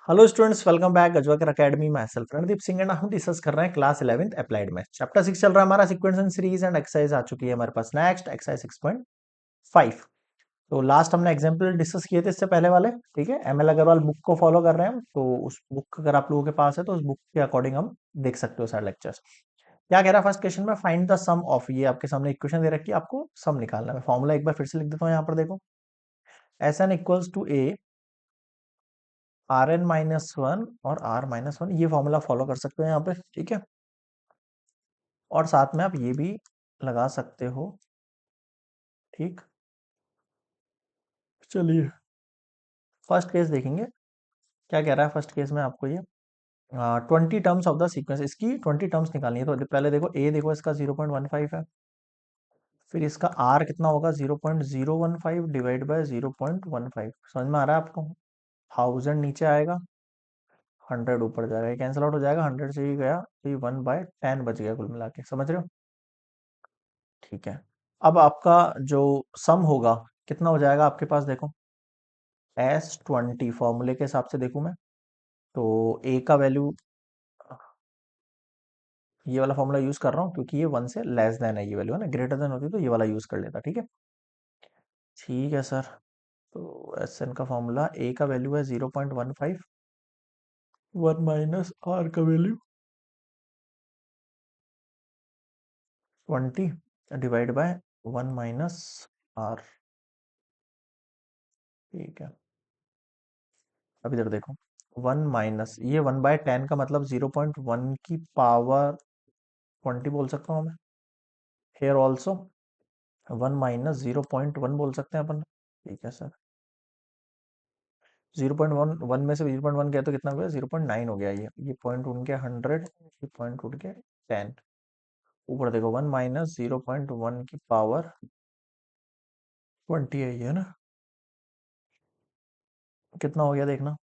Hello students, welcome back Ajwakar academy में self Randeep Singh and हम discuss कर रहे हैं class 11th applied math chapter 6 चल रहा है हमारा sequence and series and exercise आ चुकी है हमारे पास नेक्स्ट एक्सरसाइज 6.5। तो लास्ट हमने एग्जांपल डिस्कस किए थे इससे पहले वाले। ठीक है, एमएल अग्रवाल बुक को फॉलो कर रहे हैं हम, तो उस बुक अगर आप लोगों के पास है तो उस बुक के अकॉर्डिंग हम देख सकते हो सारे लेक्चर्स। क्या कह रहा है फर्स्ट क्वेश्चन में, फाइंड द सम ऑफ, ये आपके सामने इक्वेशन दे रखी है, आपको सम निकालना है। फॉर्मूला एक बार फिर से लिख देता हूँ यहाँ पर, देखो S N equals to A R N minus one और आर माइनस वन, ये फॉर्मूला फॉलो कर सकते हो यहाँ पे। ठीक है, और साथ में आप ये भी लगा सकते हो। ठीक, चलिए फर्स्ट केस देखेंगे। क्या कह रहा है फर्स्ट केस में आपको ये 20 टर्म्स ऑफ द सीक्वेंस, इसकी 20 टर्म्स निकालनी है। तो पहले देखो ए, देखो इसका 0.15 है, फिर इसका आर कितना होगा 0.015 डिवाइड बाय 0.15। समझ में आ रहा है आपको? 1000 नीचे आएगा, 100 ऊपर जाएगा, कैंसिल आउट हो जाएगा, 100 से ही गया तो ये 1/10 बच गया कुल मिला के। समझ रहे हो? ठीक है, अब आपका जो सम होगा कितना हो जाएगा आपके पास, देखो S20 फॉर्मूले के हिसाब से देखूं मैं, तो ए का वैल्यू, ये वाला फॉर्मूला यूज कर रहा हूँ क्योंकि ये 1 से लेस देन है, ये वैल्यू है ना, ग्रेटर देन होती तो ये वाला यूज कर लेता। ठीक है, ठीक है सर। तो एस एन का फॉर्मूला, ए का वैल्यू है 0.15, वन माइनस आर का वैल्यू 20 डिवाइड बाय 1 - आर। ठीक है, अब इधर देखो, 1 माइनस ये 1/10 का मतलब 0.1 की पावर 20 बोल सकता हूँ मैं। हेयर ऑल्सो 1 - 0.1 बोल सकते हैं अपन। ठीक है सर, 0.1 में से 0.1 गया तो कितना हो गया, 0.9 हो गया। ये पॉइंट उठ गया 100, ये पॉइंट उठ गया 10। ऊपर देखो 1 - 0.1 की पावर 20 है ये ना, कितना हो गया देखना,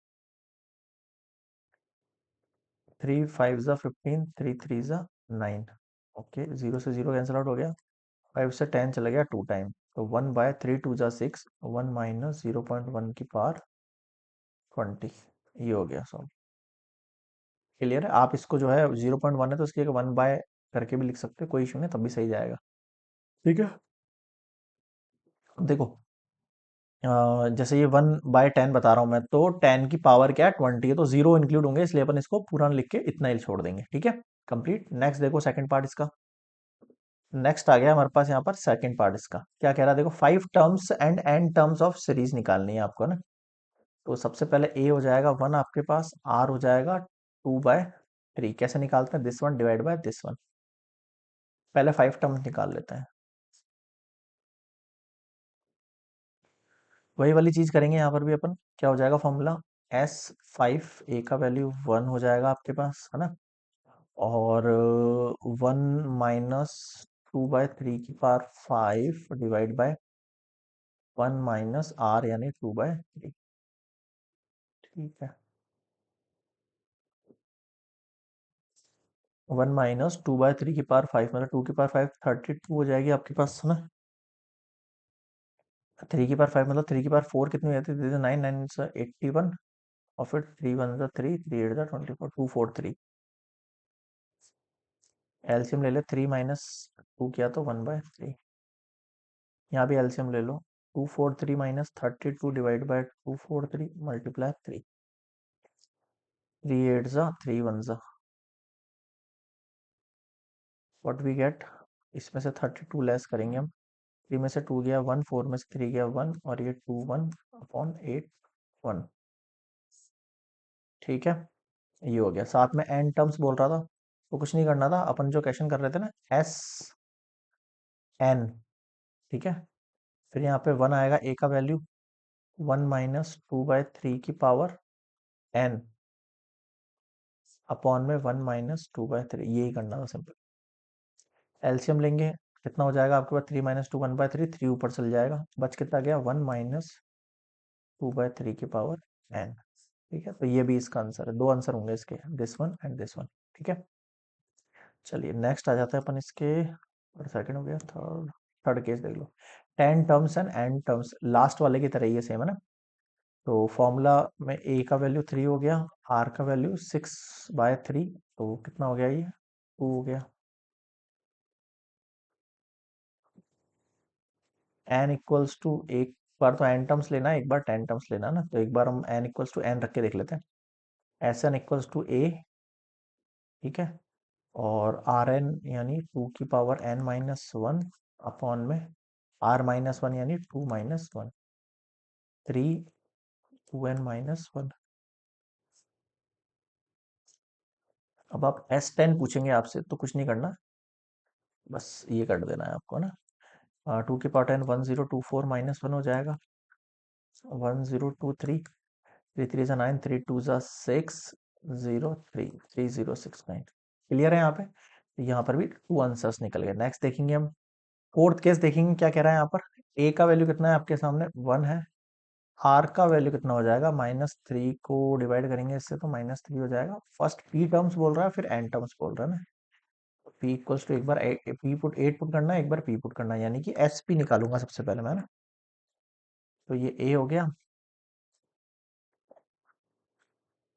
3 5 ज़ा 15, 3 3 ज़ा 9। ओके, 0 से 0 कैंसिल आउट हो गया, 5 से 10 चला गया 2 टाइम, तो 1/3 2 ज़ा 6, 1 - 0.1 की पावर 20, ये हो गया सब। क्लियर है? आप इसको जो है 0.1 है तो इसकी एक 1 बाय करके भी लिख सकते हो, कोई इशू नहीं, तब भी सही जाएगा। ठीक है, देखो जैसे ये 1/10 बता रहा हूँ मैं, तो 10 की पावर क्या है 20 है, तो जीरो इंक्लूड होंगे, इसलिए अपन इसको पूरा लिख के इतना ही छोड़ देंगे। ठीक है, कंप्लीट। नेक्स्ट देखो सेकंड पार्ट इसका, नेक्स्ट आ गया हमारे पास यहाँ पर सेकंड पार्ट इसका। क्या कह रहा है देखो, 5 terms and N terms of series निकालनी है आपको ना। तो सबसे पहले ए हो जाएगा 1 आपके पास, आर हो जाएगा 2/3। कैसे निकालते हैं, this one divide by this one. पहले 5 टर्म्स निकाल लेते हैं, वही वाली चीज करेंगे यहाँ पर भी अपन। क्या हो जाएगा फॉर्मूला, S5, ए का वैल्यू 1 हो जाएगा आपके पास है ना, और 1 - 2/3 की पावर 5 डिवाइड बाय 1 - आर यानी 2/3। ठीक है, 1 - 2/3 की पावर 5 मतलब 2 की पावर 5 32 हो जाएगी आपके पास है ना। 3 की पावर 5 मतलब 3 की पावर 4 कितनी हो जाती है, 9 9 से 81, और फिर 3 1 ज़ा 3, 3 8 ज़ा 24, 243। एलसीएम ले ले, 3 - 2 किया तो 1/3। यहाँ भी एलसीएम ले लो, 243 - 32 डिवाइड बाय 243 मल्टीप्लाई 3, 3 8 ज़ा 3 1 ज़ा, व्हाट वी गेट, इसमें से 32 लेस करेंगे हम। 3 में से 2 गया 1, 4 में से 3 गया 1, और ये 2 1 अपॉन 8 1। ठीक है, ये हो गया। साथ में एन टर्म्स बोल रहा था, तो कुछ नहीं करना था, अपन जो क्वेश्चन कर रहे थे ना, एस एन। ठीक है, फिर यहाँ पे 1 आएगा, ए का वैल्यू 1 - 2/3 की पावर एन अपॉन में 1 - 2/3, यही करना था सिंपल। एलसीएम लेंगे, कितना हो जाएगा आपके पास, 3 - 2 1/3, 3 ऊपर चल जाएगा, बच कितना गया 1 - 2/3 की पावर एन। ठीक है, तो ये भी इसका आंसर है, दो आंसर होंगे इसके, this one and this one. ठीक है, चलिए नेक्स्ट आ जाते हैं अपन इसके, और सेकंड हो गया, थर्ड थर्ड केस देख लो। 10 terms and N terms, last वाले की तरह ही है, सेम है ना। तो फॉर्मूला में ए का वैल्यू 3 हो गया, आर का वैल्यू 6/3, तो कितना हो गया ये 2 हो गया। एन इक्वल्स टू, एक बार तो एन टर्म्स लेना है, एक बार टेन टर्म्स लेना है ना, तो एक बार हम एन इक्वल्स टू एन रख के देख लेते हैं। एस एन इक्वल्स टू ए, ठीक है, और आर एन यानी 2 की पावर n-1 अपॉन में r-1 यानी 2-1, 3 2n-1। अब आप S10 पूछेंगे आपसे तो कुछ नहीं करना, बस ये कर देना है आपको ना। 2 की पावर 10 1024 - 1 हो जाएगा, 1023, 3 3 9, 3 2 6, 0 3, 3069। क्लियर है यहाँ पे? तो यहाँ पर भी टू आंसर्स निकल गए। नेक्स्ट देखेंगे हम, फोर्थ केस देखेंगे क्या कह रहा है यहाँ पर। ए का वैल्यू कितना है आपके सामने 1 है, आर का वैल्यू कितना हो जाएगा, -3 को डिवाइड करेंगे इससे तो -3 हो जाएगा। फर्स्ट पी टर्म्स बोल रहा है, फिर एन टर्म्स बोल रहा है ना। पी इक्वल्स टू, एक बार पी पुट 8 पुट करना है, एक बार पी पुट करना है, यानी कि एस पी निकालूंगा सबसे पहले मैं ना। तो ये ए हो गया,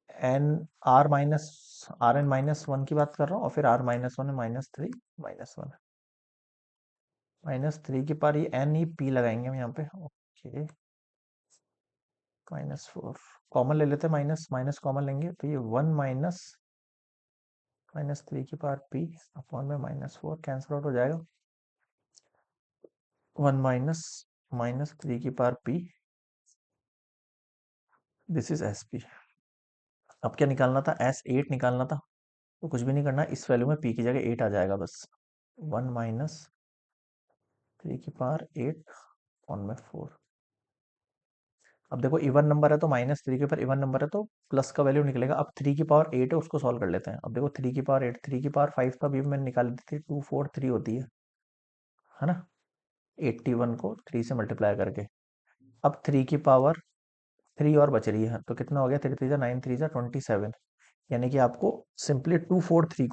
एन आर एन-1 की बात कर रहा हूँ, और फिर r-1 है -3 -1 -3 की पार ये एन ई पी लगाएंगे हम यहाँ पे। ओके, -4 कॉमन ले लेते हैं, माइनस माइनस कॉमन लेंगे तो ये 1 -3 की पावर पी अपॉन में -4 कैंसिल आउट हो जाएगा। 1 -3 की power P, this is S P. अब क्या निकालना था, S8 निकालना था, तो कुछ भी नहीं करना, इस वैल्यू में पी की जगह 8 आ जाएगा बस। 1 -3 की पावर 8 ऑन में 4। अब देखो इवन नंबर है तो -3 के ऊपर इवन नंबर है तो प्लस का वैल्यू निकलेगा। अब 3 की पावर 8 है, उसको सॉल्व कर लेते हैं। अब देखो 3 की पावर 8, 3 की पावर 5 का भी मैंने निकाल दी थी, 243 होती है ना। 81 को 3 से मल्टीप्लाई करके, अब 3 की पावर 3 और बच रही है, तो कितना हो गया, 3 3 9 3 27। यानी कि आपको सिंपली 243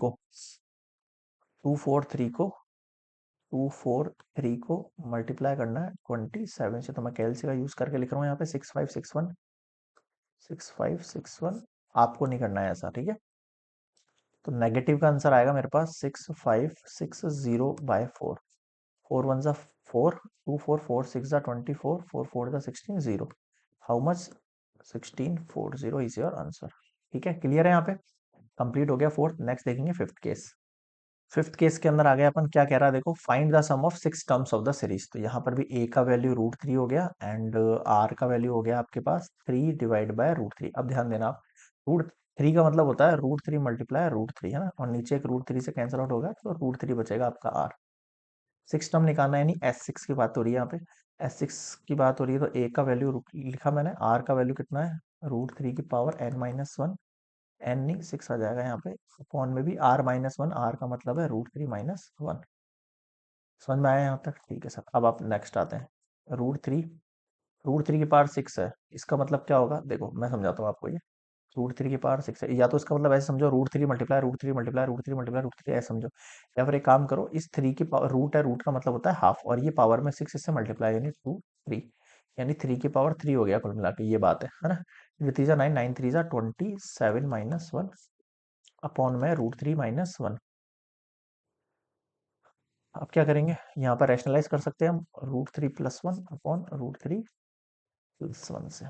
को मल्टीप्लाई करना है 27 से। तो मैं कैलसी का यूज करके लिख रहा हूँ यहाँ पे 6561 आपको नहीं करना है ऐसा, ठीक है। तो नेगेटिव का आंसर आएगा मेरे पास 6560/4। 4 1 जा 4, 2 4 4 6 जा 24, 4 4 जा 16, 0। How much, 1640 is your answer. ठीक है, क्लियर है यहाँ पे, कंप्लीट हो गया फोर्थ। नेक्स्ट देखेंगे फिफ्थ केस। फिफ्थ केस के अंदर आ गया अपन, क्या कह रहा है देखो, find the sum of 6 terms of the series. तो यहाँ पर भी ए का वैल्यू √3 हो गया, एंड आर का वैल्यू हो गया आपके पास 3 डिवाइड बाय √3। अब ध्यान देना आप, √3 का मतलब होता है √3 मल्टीप्लाई √3, है ना, और नीचे एक √3 से कैंसिल आउट होगा तो √3 बचेगा आपका आर। 6 टर्म निकालना है, यानी S6 की बात हो रही है यहाँ पे। S6 की बात हो रही है तो ए का वैल्यू लिखा मैंने, आर का वैल्यू कितना है, √3 की पावर n-1, एन नहीं 6 आ जाएगा यहाँ पे, अपॉन में भी r-1, आर का मतलब है √3 - 1। समझ में आया यहाँ तक? ठीक है सर। अब आप नेक्स्ट आते हैं, √3 की पावर 6 है, इसका मतलब क्या होगा, देखो मैं समझाता हूँ आपको ये। √3 की पावर 6 है, या तो इसका मतलब ऐसे समझो, √3 मल्टीप्लाई √3 मल्टीप्लाई √3 मल्टीप्लाई √3 ऐसे समझो, या फिर एक काम करो, इस 3 की पावर रूट है, रूट का मतलब होता है हाफ, और ये पावर में 6 इससे मल्टीप्लाई यानी 3, यानी 3 की पावर 3 हो गया कुल मिला के, ये बात है ना। 3 9 9 3 27 -1 अपॉन में √3 - 1। अब क्या करेंगे, यहाँ पर रैशनलाइज कर सकते हैं हम, √3 + 1 अपॉन √3 + 1 से।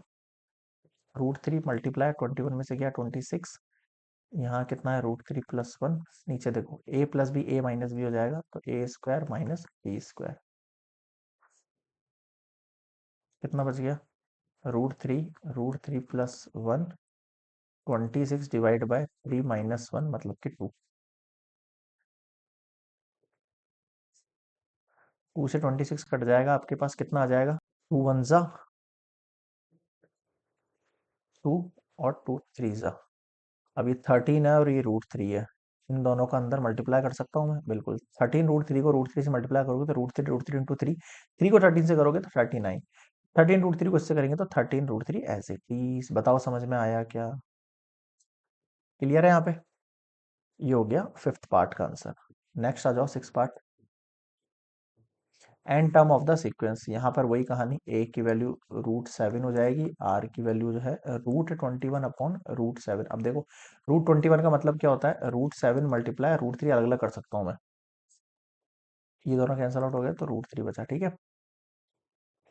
√3 मल्टीप्लाई 21 में से गया 26, यहाँ कितना है √3 + 1, नीचे देखो a plus B a minus B हो जाएगा, तो a² माइनस b²। कितना बच गया, √3 √3 + 1, 26 डिवाइड बाय 3 - 1 मतलब कि 2। 2 से 26 कट जाएगा, आपके पास कितना आ जाएगा, 2 1 जा 2 और 2 3 जा। अब ये 13 है और ये √3 है, इन दोनों का अंदर मल्टीप्लाई कर सकता हूँ मैं, बिल्कुल। 13 √3 को √3 से मल्टीप्लाई करोगे तो √3 इंटू 3, 3 को 13 से करोगे तो 39, 13 √3 को इससे करेंगे तो 13 √3 ऐसे। प्लीज बताओ समझ में आया क्या, क्लियर है यहाँ पे? ये हो गया फिफ्थ पार्ट का आंसर। नेक्स्ट आ जाओ six part. N term of the sequence, यहाँ पर वही कहानी, ए की वैल्यू √7 हो जाएगी, आर की वैल्यू जो है √21 अपॉन √7। अब देखो √21 का मतलब क्या होता है, √7 मल्टीप्लाई √3, अलग अलग कर सकता हूँ मैं, ये दोनों कैंसिल आउट हो गए तो √3 बचा। ठीक है,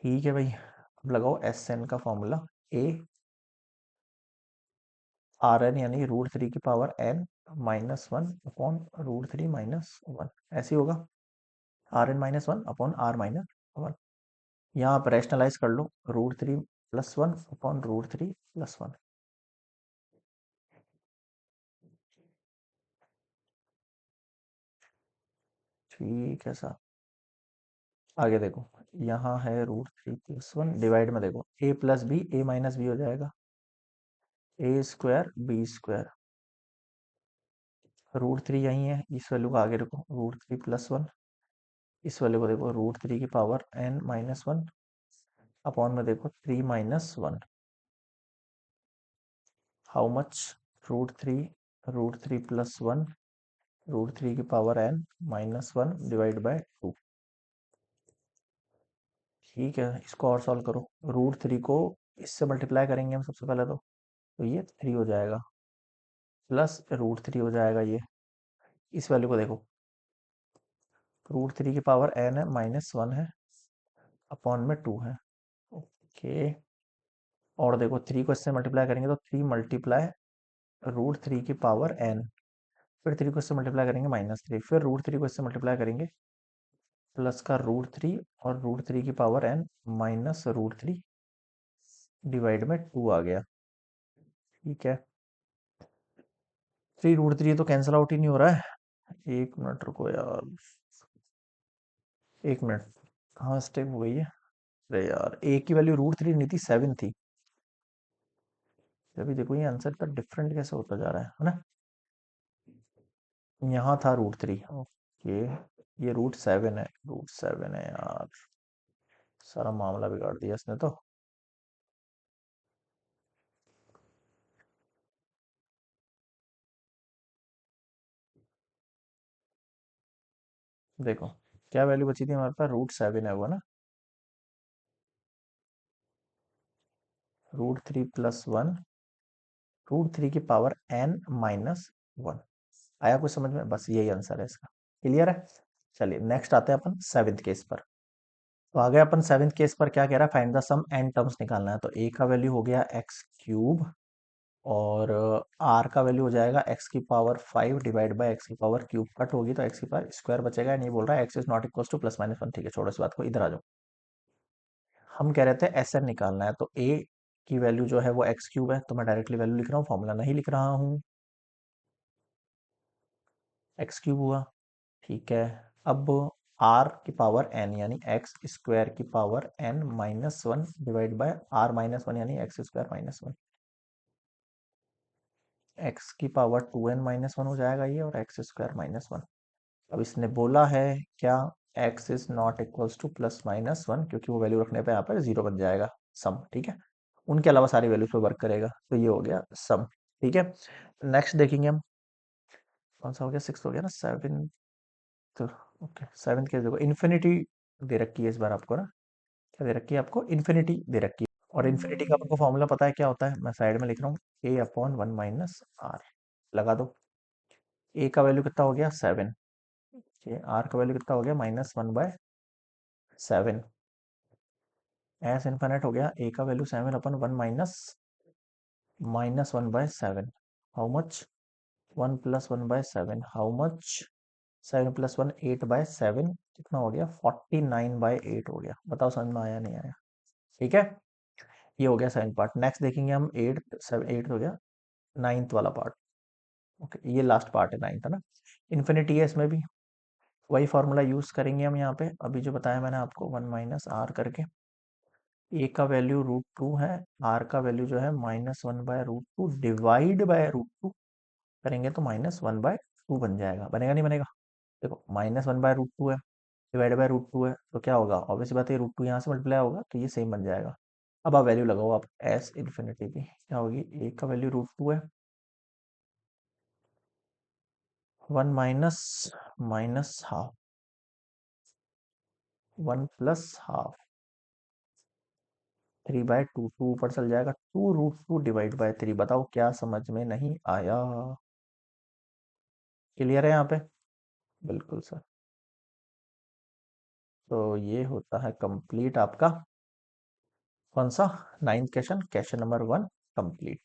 ठीक है भाई। अब लगाओ एस एन का फॉर्मूला, ए आर एन यानी √3 की पावर एन -1 अपॉन √3 -1, ऐसे ही होगा, Rn-1 अपॉन R-1। यहाँ आप रैशनलाइज कर लो, √3 + 1 अपॉन √3 + 1। ठीक है सर, आगे देखो, यहाँ है √3 + 1 डिवाइड में देखो, a+b a-b हो जाएगा, a² b², √3 यही है, इस वैल्यू को आगे रखो, √3 + 1, इस वैल्यू को देखो √3 की पावर n-1 अपॉन में देखो 3 - 1, हाउ मच, √3 √3 + 1 √3 की पावर n-1 डिवाइड बाय 2। ठीक है, इसको और सॉल्व करो, √3 को इससे मल्टीप्लाई करेंगे हम सबसे पहले तो ये 3 हो जाएगा, प्लस √3 हो जाएगा ये, इस वैल्यू को देखो, √3 की पावर n है -1 है, अपॉन में 2 है। ओके, और देखो 3 को इससे मल्टीप्लाई करेंगे तो 3 मल्टीप्लाई √3 की पावर n, फिर 3 को इससे मल्टीप्लाई करेंगे -3, फिर √3 को इससे मल्टीप्लाई करेंगे प्लस का √3, और √3 की पावर n माइनस √3 डिवाइड में 2 आ गया। ठीक है, 3 √3 तो कैंसिल आउट ही नहीं हो रहा है, एक मिनट रुको यार, एक मिनट, कहाँ स्टेप हो गई है, अरे यार ए की वैल्यू √3 नहीं थी, 7 थी। अभी देखो ये आंसर का डिफरेंट कैसे होता जा रहा है ना, यहाँ था √3, ओके, ये √7 है यार, सारा मामला बिगाड़ दिया इसने तो। देखो क्या वैल्यू बची थी हमारे पास, √7 है वो ना, √3 + 1 √3 की पावर n-1, आया कुछ समझ में, बस यही आंसर है इसका। क्लियर है, चलिए नेक्स्ट आते हैं अपन सेवेंथ केस पर। तो आ गए अपन सेवेंथ केस पर, क्या कह रहा है, find the sum N terms निकालना है, तो ए का वैल्यू हो गया x³ और आर का वैल्यू हो जाएगा x⁵ divide by x⁵, cut होगी तो x² बचेगा, नहीं बोल रहा है x is not equal to +-1। ठीक है, छोड़ो इस बात को, इधर आ जाओ, हम कह रहे थे एस एन निकालना है, तो ए की वैल्यू जो है वो x³ है, तो मैं डायरेक्टली वैल्यू लिख रहा हूँ, फॉर्मूला नहीं लिख रहा हूँ, x³ हुआ। ठीक है, अब आर की पावर n यानी x² की power n-1 divide by r-1 यानी x² -1, x की पावर 2n-1 हो जाएगा ये, और x² -1। अब इसने बोला है क्या, x is not equals to +-1, क्योंकि वो वैल्यू रखने पे यहाँ पर 0 बन जाएगा सम। ठीक है, उनके अलावा सारी वैल्यूज पे वर्क करेगा, तो ये हो गया सम। ठीक है, नेक्स्ट देखेंगे हम, कौन सा हो गया, 6 हो गया ना, 7। तो ओके, 7 केस देखो, इन्फिनिटी दे रखी है इस बार आपको ना, क्या दे रखी है आपको, इन्फिनिटी दे रखी है, और इन्फिनिटी का आपको फॉर्मूला पता है क्या होता है, मैं साइड में लिख रहा हूँ, a/1 - r, लगा दो, a का वैल्यू कितना हो गया 7, आर का वैल्यू कितना हो गया -1/7, एस इन्फिनिट हो गया, ए का value 7/1 -1/7, how much, 1 + 1/7, how much, 7 + 1 8/7, कितना हो गया 49/8 हो गया, बताओ समझ में आया नहीं आया। ठीक है, ये हो गया सेवन पार्ट, नेक्स्ट देखेंगे हम एट, सेवन एट हो गया, नाइन्थ वाला पार्ट। ओके, ये लास्ट पार्ट है नाइन्थ है ना, इन्फिनिटी है इसमें भी, वही फॉर्मूला यूज करेंगे हम यहाँ पे, अभी जो बताया मैंने आपको 1 - r करके, ए का वैल्यू √2 है, आर का वैल्यू जो है -1/√2 डिवाइड बाय √2 करेंगे तो -1/2 बन जाएगा, बनेगा नहीं बनेगा, देखो -1/√2 है, डिवाइड बाय √2 है, तो क्या होगा, ऑब्वियस बात है √2 यहाँ से मल्टीप्लाई होगा तो ये सेम बन जाएगा। अब आप वैल्यू लगाओ, आप एस इन्फिनिटी की क्या होगी, ए का वैल्यू √2 है, 1 - -, -हाफ, 1 प्लस हाफ 3/2, टू ऊपर चल जाएगा, 2√2 डिवाइड बाय 3। बताओ क्या समझ में नहीं आया? क्लियर है यहाँ पे? बिल्कुल सर। तो ये होता है कंप्लीट आपका कौन सा 9th question, question number 1 complete.